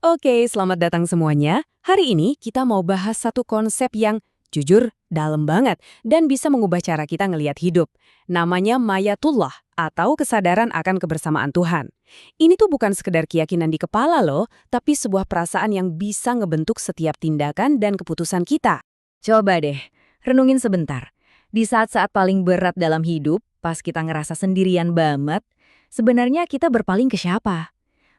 Oke, selamat datang semuanya. Hari ini kita mau bahas satu konsep yang jujur dalam banget dan bisa mengubah cara kita ngelihat hidup. Namanya mayatullah atau kesadaran akan kebersamaan Tuhan. Ini tuh bukan sekedar keyakinan di kepala loh, tapi sebuah perasaan yang bisa ngebentuk setiap tindakan dan keputusan kita. Coba deh, renungin sebentar. Di saat-saat paling berat dalam hidup, pas kita ngerasa sendirian banget, sebenarnya kita berpaling ke siapa?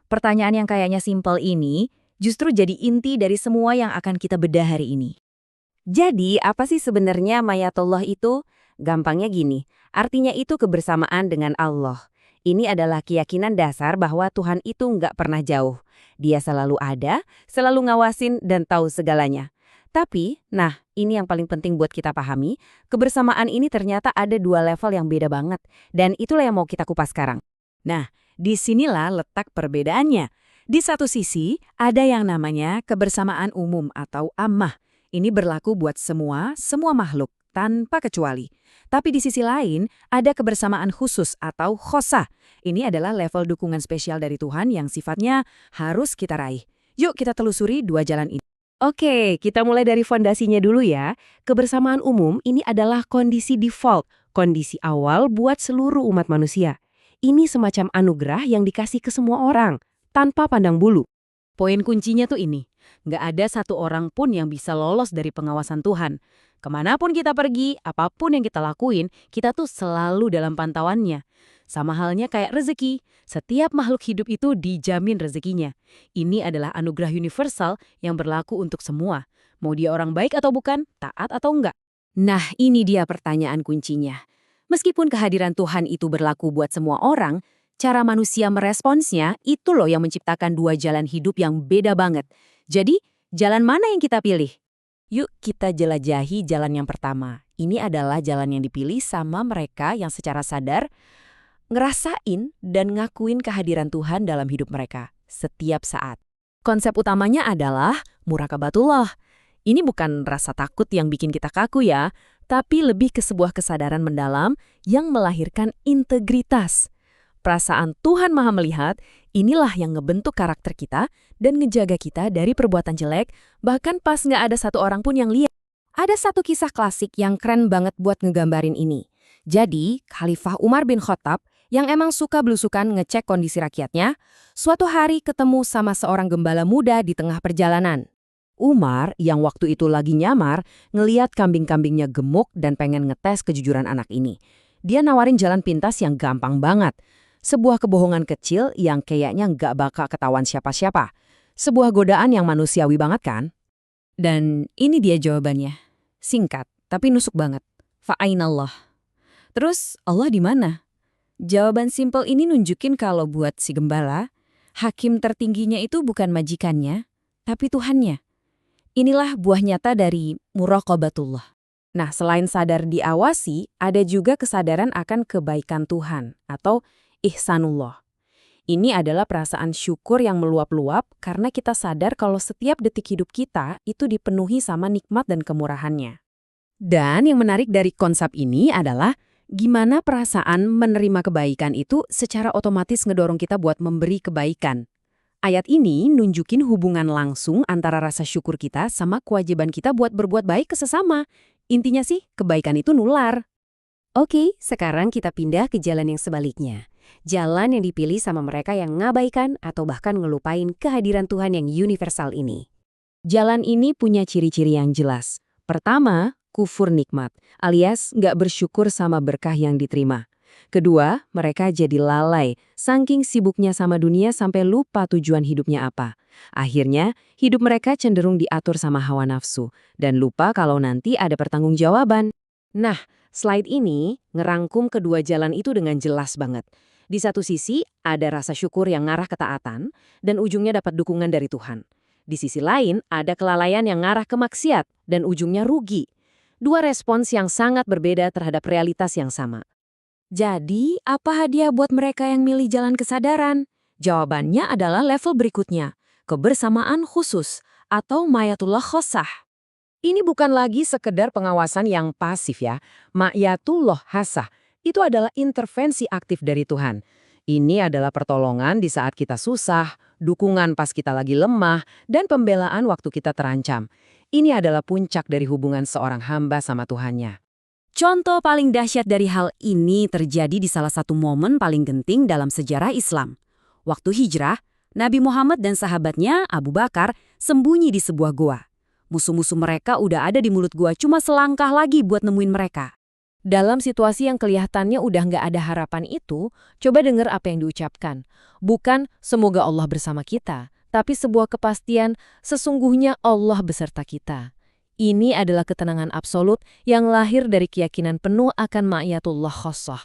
Pertanyaan yang kayaknya simpel ini justru jadi inti dari semua yang akan kita bedah hari ini. Jadi, apa sih sebenarnya mayatullah itu? Gampangnya gini, artinya itu kebersamaan dengan Allah. Ini adalah keyakinan dasar bahwa Tuhan itu nggak pernah jauh. Dia selalu ada, selalu ngawasin, dan tahu segalanya. Tapi, nah, ini yang paling penting buat kita pahami, kebersamaan ini ternyata ada dua level yang beda banget. Dan itulah yang mau kita kupas sekarang. Nah, disinilah letak perbedaannya. Di satu sisi, ada yang namanya kebersamaan umum atau ammah. Ini berlaku buat semua makhluk, tanpa kecuali. Tapi di sisi lain, ada kebersamaan khusus atau khossah. Ini adalah level dukungan spesial dari Tuhan yang sifatnya harus kita raih. Yuk kita telusuri dua jalan ini. Oke, kita mulai dari fondasinya dulu ya. Kebersamaan umum ini adalah kondisi default, kondisi awal buat seluruh umat manusia. Ini semacam anugerah yang dikasih ke semua orang, tanpa pandang bulu. Poin kuncinya tuh ini, nggak ada satu orang pun yang bisa lolos dari pengawasan Tuhan. Kemanapun kita pergi, apapun yang kita lakuin, kita tuh selalu dalam pantauannya. Sama halnya kayak rezeki, setiap makhluk hidup itu dijamin rezekinya. Ini adalah anugerah universal yang berlaku untuk semua. Mau dia orang baik atau bukan, taat atau enggak. Nah, ini dia pertanyaan kuncinya. Meskipun kehadiran Tuhan itu berlaku buat semua orang, cara manusia meresponsnya itu loh yang menciptakan dua jalan hidup yang beda banget. Jadi, jalan mana yang kita pilih? Yuk kita jelajahi jalan yang pertama. Ini adalah jalan yang dipilih sama mereka yang secara sadar ngerasain dan ngakuin kehadiran Tuhan dalam hidup mereka setiap saat. Konsep utamanya adalah muraqabatullah. Ini bukan rasa takut yang bikin kita kaku ya, tapi lebih ke sebuah kesadaran mendalam yang melahirkan integritas. Perasaan Tuhan Maha Melihat, inilah yang ngebentuk karakter kita dan ngejaga kita dari perbuatan jelek, bahkan pas nggak ada satu orang pun yang lihat. Ada satu kisah klasik yang keren banget buat ngegambarin ini. Jadi, Khalifah Umar bin Khattab, yang emang suka belusukan ngecek kondisi rakyatnya, suatu hari ketemu sama seorang gembala muda di tengah perjalanan. Umar, yang waktu itu lagi nyamar, ngeliat kambing-kambingnya gemuk dan pengen ngetes kejujuran anak ini. Dia nawarin jalan pintas yang gampang banget. Sebuah kebohongan kecil yang kayaknya nggak bakal ketahuan siapa-siapa. Sebuah godaan yang manusiawi banget kan? Dan ini dia jawabannya. Singkat, tapi nusuk banget. Fa'ainallah. Terus, Allah di mana? Jawaban simpel ini nunjukin kalau buat si gembala, hakim tertingginya itu bukan majikannya, tapi Tuhannya. Inilah buah nyata dari muraqabatullah. Nah, selain sadar diawasi, ada juga kesadaran akan kebaikan Tuhan atau ihsanullah. Ini adalah perasaan syukur yang meluap-luap karena kita sadar kalau setiap detik hidup kita itu dipenuhi sama nikmat dan kemurahannya. Dan yang menarik dari konsep ini adalah gimana perasaan menerima kebaikan itu secara otomatis ngedorong kita buat memberi kebaikan. Ayat ini nunjukin hubungan langsung antara rasa syukur kita sama kewajiban kita buat berbuat baik ke sesama. Intinya sih, kebaikan itu nular. Oke, sekarang kita pindah ke jalan yang sebaliknya. Jalan yang dipilih sama mereka yang ngabaikan atau bahkan ngelupain kehadiran Tuhan yang universal ini. Jalan ini punya ciri-ciri yang jelas. Pertama, kufur nikmat, alias nggak bersyukur sama berkah yang diterima. Kedua, mereka jadi lalai, saking sibuknya sama dunia sampai lupa tujuan hidupnya apa. Akhirnya, hidup mereka cenderung diatur sama hawa nafsu, dan lupa kalau nanti ada pertanggungjawaban. Nah, slide ini ngerangkum kedua jalan itu dengan jelas banget. Di satu sisi, ada rasa syukur yang ngarah ketaatan, dan ujungnya dapat dukungan dari Tuhan. Di sisi lain, ada kelalaian yang ngarah ke maksiat, dan ujungnya rugi. Dua respons yang sangat berbeda terhadap realitas yang sama. Jadi, apa hadiah buat mereka yang milih jalan kesadaran? Jawabannya adalah level berikutnya, kebersamaan khusus atau mayatullah khossah. Ini bukan lagi sekedar pengawasan yang pasif ya, ma'yatullah hasah. Itu adalah intervensi aktif dari Tuhan. Ini adalah pertolongan di saat kita susah, dukungan pas kita lagi lemah, dan pembelaan waktu kita terancam. Ini adalah puncak dari hubungan seorang hamba sama Tuhannya. Contoh paling dahsyat dari hal ini terjadi di salah satu momen paling genting dalam sejarah Islam. Waktu hijrah, Nabi Muhammad dan sahabatnya, Abu Bakar, sembunyi di sebuah gua. Musuh-musuh mereka udah ada di mulut gua, cuma selangkah lagi buat nemuin mereka. Dalam situasi yang kelihatannya udah nggak ada harapan itu, coba dengar apa yang diucapkan. Bukan semoga Allah bersama kita, tapi sebuah kepastian sesungguhnya Allah beserta kita. Ini adalah ketenangan absolut yang lahir dari keyakinan penuh akan ma'iyatullah khosoh.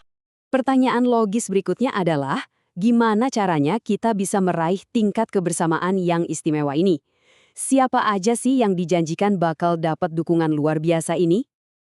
Pertanyaan logis berikutnya adalah, gimana caranya kita bisa meraih tingkat kebersamaan yang istimewa ini? Siapa aja sih yang dijanjikan bakal dapat dukungan luar biasa ini?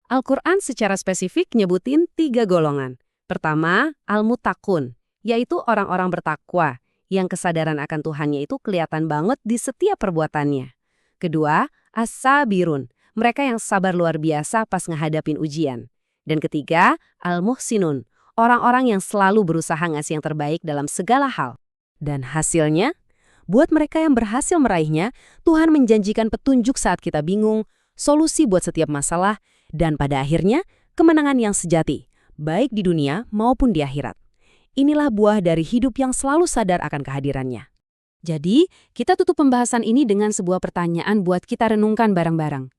Al-Quran secara spesifik nyebutin 3 golongan. Pertama, al-muttaqun, yaitu orang-orang bertakwa, yang kesadaran akan Tuhannya itu kelihatan banget di setiap perbuatannya. Kedua, as-sabirun, mereka yang sabar luar biasa pas ngehadapin ujian. Dan ketiga, al-muhsinun, orang-orang yang selalu berusaha ngasih yang terbaik dalam segala hal. Dan hasilnya, buat mereka yang berhasil meraihnya, Tuhan menjanjikan petunjuk saat kita bingung, solusi buat setiap masalah, dan pada akhirnya, kemenangan yang sejati, baik di dunia maupun di akhirat. Inilah buah dari hidup yang selalu sadar akan kehadirannya. Jadi, kita tutup pembahasan ini dengan sebuah pertanyaan buat kita renungkan bareng-bareng.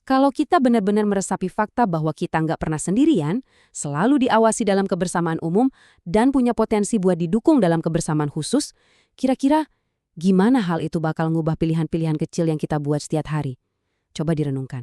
Kalau kita benar-benar meresapi fakta bahwa kita nggak pernah sendirian, selalu diawasi dalam kebersamaan umum, dan punya potensi buat didukung dalam kebersamaan khusus, kira-kira gimana hal itu bakal ngubah pilihan-pilihan kecil yang kita buat setiap hari? Coba direnungkan.